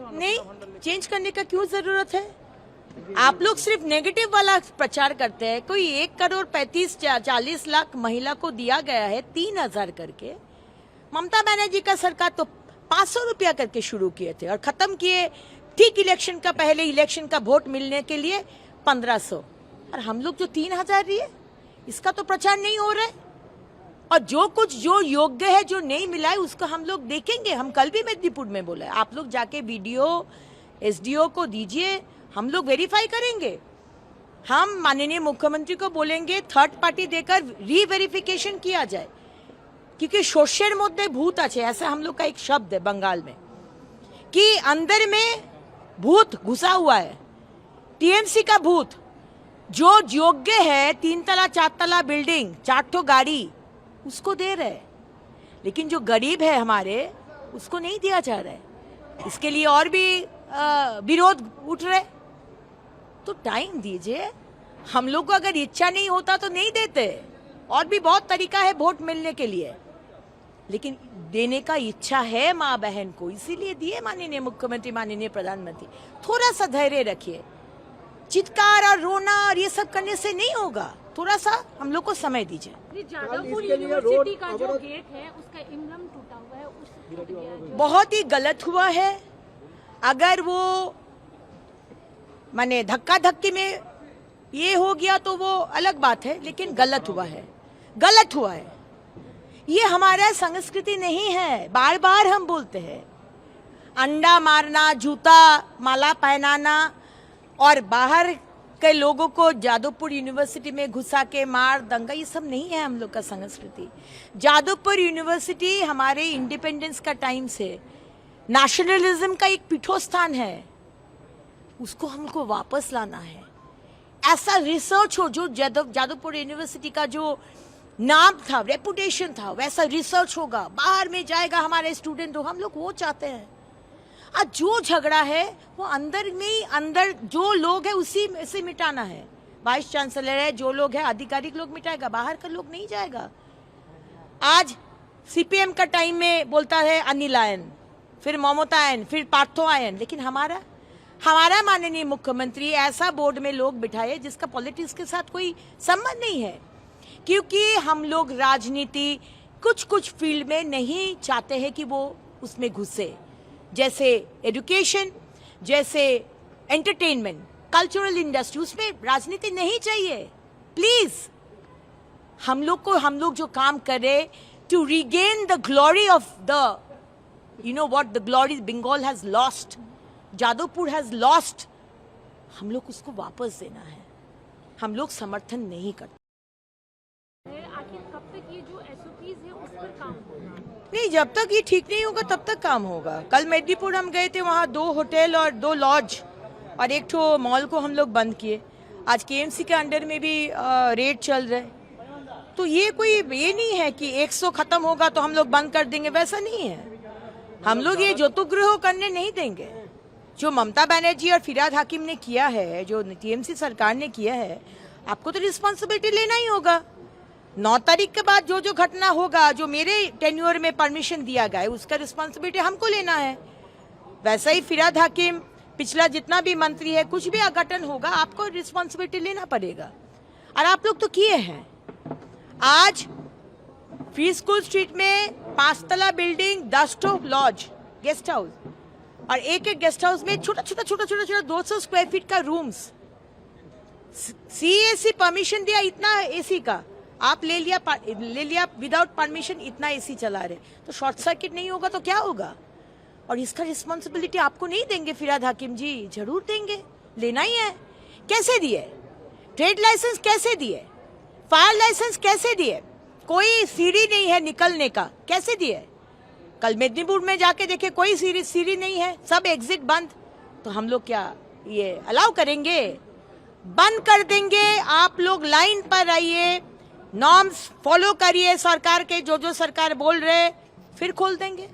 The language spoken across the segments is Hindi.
नहीं, चेंज करने का क्यों जरूरत है? आप लोग सिर्फ नेगेटिव वाला प्रचार करते हैं। कोई 1,35,40,00,000 महिला को दिया गया है 3,000 करके। ममता बनर्जी का सरकार तो 500 रुपया करके शुरू किए थे और खत्म किए ठीक इलेक्शन का पहले, इलेक्शन का वोट मिलने के लिए 1,500। और हम लोग जो 3,000 दिए, इसका तो प्रचार नहीं हो रहा है। और जो कुछ जो योग्य है, जो नहीं मिला है, उसको हम लोग देखेंगे। हम कल भी मेदिनीपुर में बोला है, आप लोग जाके वीडियो एसडीओ को दीजिए, हम लोग वेरीफाई करेंगे। हम माननीय मुख्यमंत्री को बोलेंगे थर्ड पार्टी देकर रीवेरिफिकेशन किया जाए, क्योंकि शोषेर मध्य भूत আছে, ऐसा हम लोग का एक शब्द है बंगाल में, कि अंदर में भूत घुसा हुआ है, टीएमसी का भूत। जो योग्य है 3 तला 4 तला बिल्डिंग, 4 गाड़ी, उसको दे रहे, लेकिन जो गरीब है हमारे, उसको नहीं दिया जा रहा है। इसके लिए और भी विरोध उठ रहे। तो टाइम दीजिए। हम लोग को अगर इच्छा नहीं होता तो नहीं देते। और भी बहुत तरीका है वोट मिलने के लिए, लेकिन देने का इच्छा है माँ बहन को, इसीलिए दिए माननीय मुख्यमंत्री, माननीय प्रधानमंत्री। थोड़ा सा धैर्य रखिए। चित्कार और रोना और ये सब करने से नहीं होगा। थोड़ा सा हम लोग को समय दीजिए। जादवपुर यूनिवर्सिटी का जो गेट है, उसका इम्ब्लम टूटा हुआ है, बहुत ही गलत हुआ है। अगर वो माने धक्का धक्की में ये हो गया तो वो अलग बात है, लेकिन गलत हुआ है, गलत हुआ है। ये हमारा संस्कृति नहीं है। बार बार हम बोलते हैं, अंडा मारना, जूता माला पहनाना और बाहर के लोगों को जादवपुर यूनिवर्सिटी में घुसा के मार दंगा, ये सब नहीं है हम लोग का संस्कृति। जादवपुर यूनिवर्सिटी हमारे इंडिपेंडेंस का टाइम से नेशनलिज्म का एक पीठोस्थान है, उसको हमको वापस लाना है। ऐसा रिसर्च हो जो जादवपुर यूनिवर्सिटी का जो नाम था, रेपुटेशन था, वैसा रिसर्च होगा, बाहर में जाएगा, हमारे स्टूडेंट हो, हम लोग वो चाहते हैं। आज जो झगड़ा है वो अंदर में, अंदर जो लोग है उसी में से मिटाना है। वाइस चांसलर है, जो लोग है आधिकारिक लोग मिटाएगा, बाहर का लोग नहीं जाएगा। आज सीपीएम का टाइम में बोलता है अनिल आयन, फिर ममता आयन, फिर पार्थो आयन, लेकिन हमारा माननीय मुख्यमंत्री ऐसा बोर्ड में लोग बिठाए जिसका पॉलिटिक्स के साथ कोई संबंध नहीं है। क्योंकि हम लोग राजनीति कुछ फील्ड में नहीं चाहते हैं कि वो उसमें घुसे, जैसे एजुकेशन, जैसे एंटरटेनमेंट, कल्चरल इंडस्ट्री, उसमें राजनीति नहीं चाहिए। प्लीज हम लोग जो काम करे to regain the glory of the, you know what, the glory Bengal has lost, Jadavpur has lost, हम लोग उसको वापस देना है। हम लोग समर्थन नहीं करते। आखिर कब तक ये जो एसओपीज है उस पर काम होगा? नहीं, जब तक ये ठीक नहीं होगा तब तक काम होगा। कल मेदिनीपुर हम गए थे, वहाँ 2 होटल और 2 लॉज और 1 ठो मॉल को हम लोग बंद किए। आज केएमसी के अंडर में भी रेड चल रहे। तो ये कोई ये नहीं है कि 100 खत्म होगा तो हम लोग बंद कर देंगे, वैसा नहीं है। हम लोग ये ज्योतिगृह करने नहीं देंगे। जो ममता बनर्जी और फिरहाद हाकिम ने किया है, जो टीएमसी सरकार ने किया है, आपको तो रिस्पॉन्सिबिलिटी लेना ही होगा। 9 तारीख के बाद जो घटना होगा, जो मेरे टेन्योर में परमिशन दिया गया है, उसका रिस्पॉन्सिबिलिटी हमको लेना है। वैसा ही फिरहाद हाकिम, पिछला जितना भी मंत्री है, कुछ भी अघटन होगा, आपको रिस्पॉन्सिबिलिटी लेना पड़ेगा। और आप लोग तो किए हैं। आज फ्री स्कूल स्ट्रीट में 5 तला बिल्डिंग, 10 लॉज, गेस्ट हाउस, और एक गेस्ट हाउस में छोटा 200 स्क्वायर फीट का रूम्स, सीएसी परमिशन दिया इतना एसी का, आप ले लिया विदाउट परमिशन, इतना एसी चला रहे, तो शॉर्ट सर्किट नहीं होगा तो क्या होगा? और इसका रिस्पॉन्सिबिलिटी आपको नहीं देंगे फिरहाद हाकिम जी? जरूर देंगे, लेना ही है। कैसे दिए? ट्रेड लाइसेंस कैसे दिए? फायर लाइसेंस कैसे दिए? कोई सीढ़ी नहीं है निकलने का, कैसे दिए? कल मेदिनीपुर में जाके देखे, कोई सीढ़ी नहीं है, सब एग्जिट बंद। तो हम लोग क्या ये अलाउ करेंगे? बंद कर देंगे। आप लोग लाइन पर आइए, नॉर्म्स फॉलो करिए सरकार के, जो सरकार बोल रहे, फिर खोल देंगे।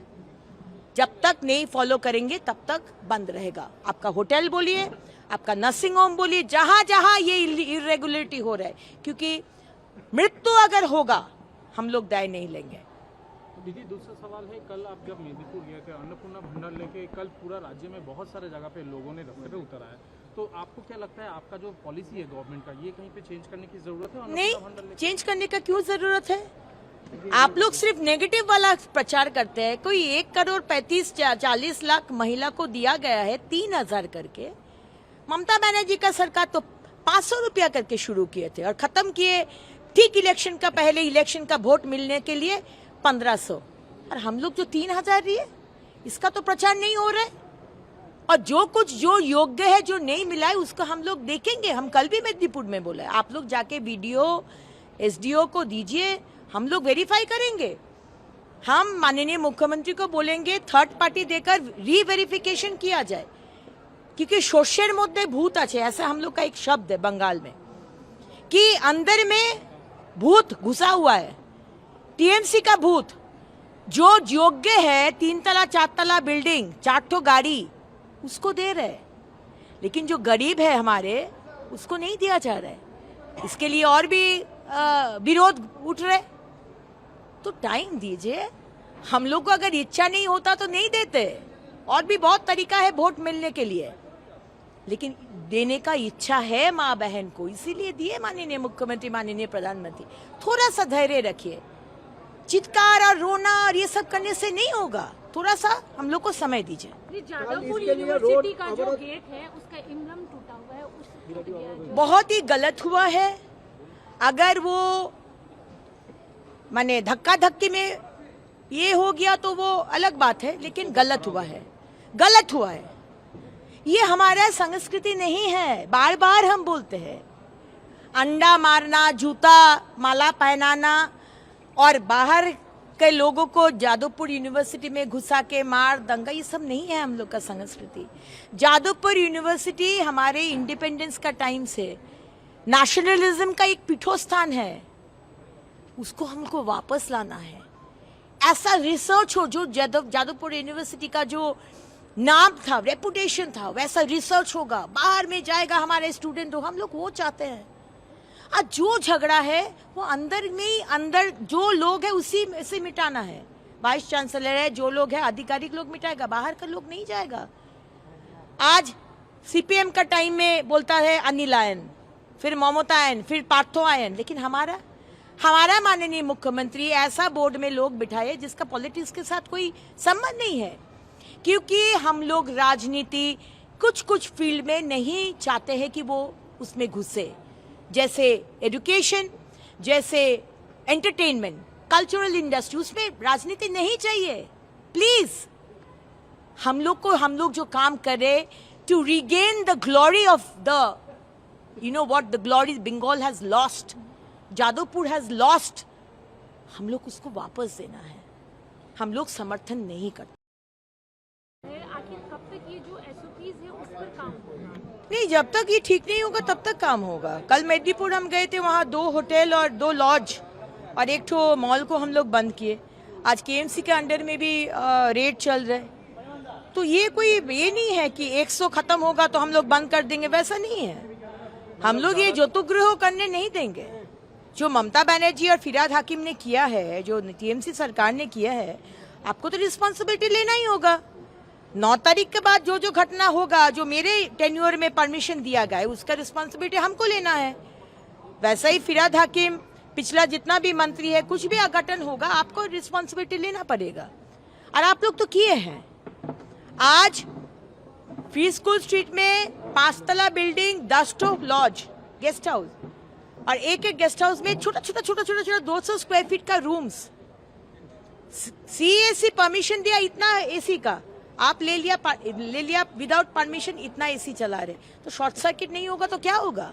जब तक नहीं फॉलो करेंगे तब तक बंद रहेगा। आपका होटल बोलिए, आपका नर्सिंग होम बोलिए, जहां जहां ये इरेगुलरिटी हो रहा है, क्योंकि मृत्यु अगर होगा हम लोग दाय नहीं लेंगे। दीदी दूसरा सवाल है, कल आप जब मेदिनीपुर गए थे अन्नपूर्णा भंडार लेके, कल पूरा राज्य में बहुत सारे जगह पे लोगों ने रास्ते पे उतरा है, तो आपको क्या लगता है आपका जो पॉलिसी है गवर्नमेंट का, ये कहीं पे चेंज करने की जरूरत है? नहीं, भंडार लेके चेंज करने का क्यों जरूरत है? आप लोग सिर्फ नेगेटिव वाला प्रचार करते हैं। कोई 1,35,40,00,000 महिला को दिया गया है 3,000 करके। ममता बनर्जी का सरकार तो 500 रुपया करके शुरू किए थे और खत्म किए ठीक इलेक्शन का पहले, इलेक्शन का वोट मिलने के लिए 1,500। और हम लोग जो 3,000 दिए, इसका तो प्रचार नहीं हो रहा है। और जो कुछ जो योग्य है, जो नहीं मिला है, उसको हम लोग देखेंगे। हम कल भी मेदिनीपुर में बोले, आप लोग जाके वीडियो एसडीओ को दीजिए, हम लोग वेरीफाई करेंगे। हम माननीय मुख्यमंत्री को बोलेंगे थर्ड पार्टी देकर रीवेरिफिकेशन किया जाए, क्योंकि शोषेर मध्य भूत আছে, ऐसा हम लोग का एक शब्द है बंगाल में, कि अंदर में भूत घुसा हुआ है, टीएमसी का भूत। जो योग्य है 3 तला 4 तला बिल्डिंग, 4 ठो गाड़ी, उसको दे रहे, लेकिन जो गरीब है हमारे, उसको नहीं दिया जा रहा है। इसके लिए और भी विरोध उठ रहे। तो टाइम दीजिए। हम लोग को अगर इच्छा नहीं होता तो नहीं देते। और भी बहुत तरीका है वोट मिलने के लिए, लेकिन देने का इच्छा है माँ बहन को, इसीलिए दिए माननीय मुख्यमंत्री, माननीय प्रधानमंत्री। थोड़ा सा धैर्य रखिए। चित्कार और रोना और ये सब करने से नहीं होगा। थोड़ा सा हम लोग को समय दीजिए। ये जादवपुर यूनिवर्सिटी का जो गेट है, उसका एम्ब्लम टूटा हुआ है, उसको टूट गया है। बहुत ही गलत हुआ है। अगर वो माने धक्का धक्की में ये हो गया तो वो अलग बात है, लेकिन गलत हुआ है, गलत हुआ है। ये हमारा संस्कृति नहीं है। बार बार हम बोलते हैं, अंडा मारना, जूता माला पहनाना और बाहर के लोगों को जादवपुर यूनिवर्सिटी में घुसा के मार दंगा, ये सब नहीं है हम लोग का संस्कृति। जादवपुर यूनिवर्सिटी हमारे इंडिपेंडेंस का टाइम से नेशनलिज्म का एक पीठोस्थान है, उसको हमको वापस लाना है। ऐसा रिसर्च हो जो जादवपुर यूनिवर्सिटी का जो नाम था, रेपुटेशन था, वैसा रिसर्च होगा, बाहर में जाएगा, हमारे स्टूडेंट हो, हम लोग वो चाहते हैं। आज जो झगड़ा है वो अंदर में ही, अंदर जो लोग है उसी में से मिटाना है। वाइस चांसलर है, जो लोग है आधिकारिक लोग मिटाएगा, बाहर का लोग नहीं जाएगा। आज सीपीएम का टाइम में बोलता है अनिल आयन, फिर ममता आयन, फिर पार्थो आयन, लेकिन हमारा माननीय मुख्यमंत्री ऐसा बोर्ड में लोग बिठाए जिसका पॉलिटिक्स के साथ कोई संबंध नहीं है। क्योंकि हम लोग राजनीति कुछ फील्ड में नहीं चाहते हैं कि वो उसमें घुसे, जैसे एजुकेशन, जैसे एंटरटेनमेंट, कल्चरल इंडस्ट्री, उसमें राजनीति नहीं चाहिए। प्लीज हम लोग जो काम करे to regain the glory of the, you know what, the glory Bengal has lost, Jadavpur has lost, हम लोग उसको वापस देना है। हम लोग समर्थन नहीं करते। आखिर कब तक ये जो एसओपीज है उस पर काम होगा? नहीं, जब तक ये ठीक नहीं होगा तब तक काम होगा। कल मेदिनीपुर हम गए थे, वहाँ 2 होटल और 2 लॉज और 1 ठो मॉल को हम लोग बंद किए। आज केएमसी के अंडर में भी रेड चल रहे। तो ये कोई ये नहीं है कि 100 खत्म होगा तो हम लोग बंद कर देंगे, वैसा नहीं है। हम लोग ये ज्योतिगृह करने नहीं देंगे। जो ममता बनर्जी और फिरहाद हाकिम ने किया है, जो टीएमसी सरकार ने किया है, आपको तो रिस्पॉन्सिबिलिटी लेना ही होगा। 9 तारीख के बाद जो जो घटना होगा, जो मेरे टेन्योर में परमिशन दिया गया है, उसका रिस्पॉन्सिबिलिटी हमको लेना है। वैसा ही फिरहाद हाकिम, पिछला जितना भी मंत्री है, कुछ भी अघटन होगा, आपको रिस्पॉन्सिबिलिटी लेना पड़ेगा। और आप लोग तो किए हैं। आज फ्री स्कूल स्ट्रीट में 5 तला बिल्डिंग, 10 ठो लॉज, गेस्ट हाउस, और एक गेस्ट हाउस में छोटा 200 स्क्वायर फीट का रूम्स। सीएसी परमिशन दिया इतना एसी का, आप ले लिया विदाउट परमिशन, इतना एसी चला रहे, तो शॉर्ट सर्किट नहीं होगा तो क्या होगा?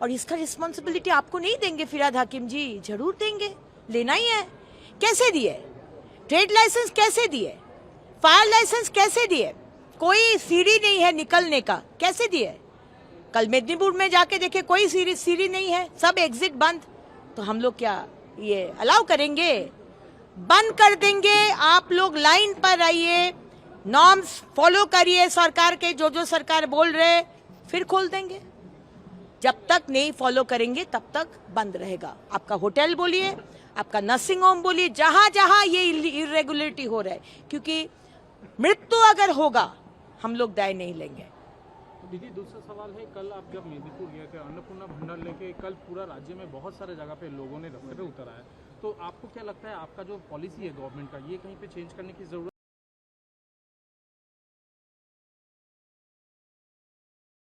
और इसका रिस्पॉन्सिबिलिटी आपको नहीं देंगे फिरहाद हाकिम जी? जरूर देंगे, लेना ही है। कैसे दिए? ट्रेड लाइसेंस कैसे दिए? फायर लाइसेंस कैसे दिए? कोई सीढ़ी नहीं है निकलने का, कैसे दिए? कल मेदिनीपुर में जाके देखे, कोई सीढ़ी नहीं है, सब एग्जिट बंद। तो हम लोग क्या ये अलाउ करेंगे? बंद कर देंगे। आप लोग लाइन पर आइए, नॉर्म्स फॉलो करिए सरकार के, जो सरकार बोल रहे, फिर खोल देंगे। जब तक नहीं फॉलो करेंगे तब तक बंद रहेगा। आपका होटल बोलिए, आपका नर्सिंग होम बोलिए, जहां जहां ये इरेगुलरिटी हो रहा है, क्योंकि मृत्यु अगर होगा हम लोग दाय नहीं लेंगे। दीदी दूसरा सवाल है, कल आप जब मेदिनीपुर गए थे अन्नपूर्णा भंडार लेके, कल पूरा राज्य में बहुत सारे जगह पे लोगों ने रास्ते पे उतरा है, तो आपको क्या लगता है आपका जो पॉलिसी है गवर्नमेंट का, ये कहीं पे चेंज करने की जरूरत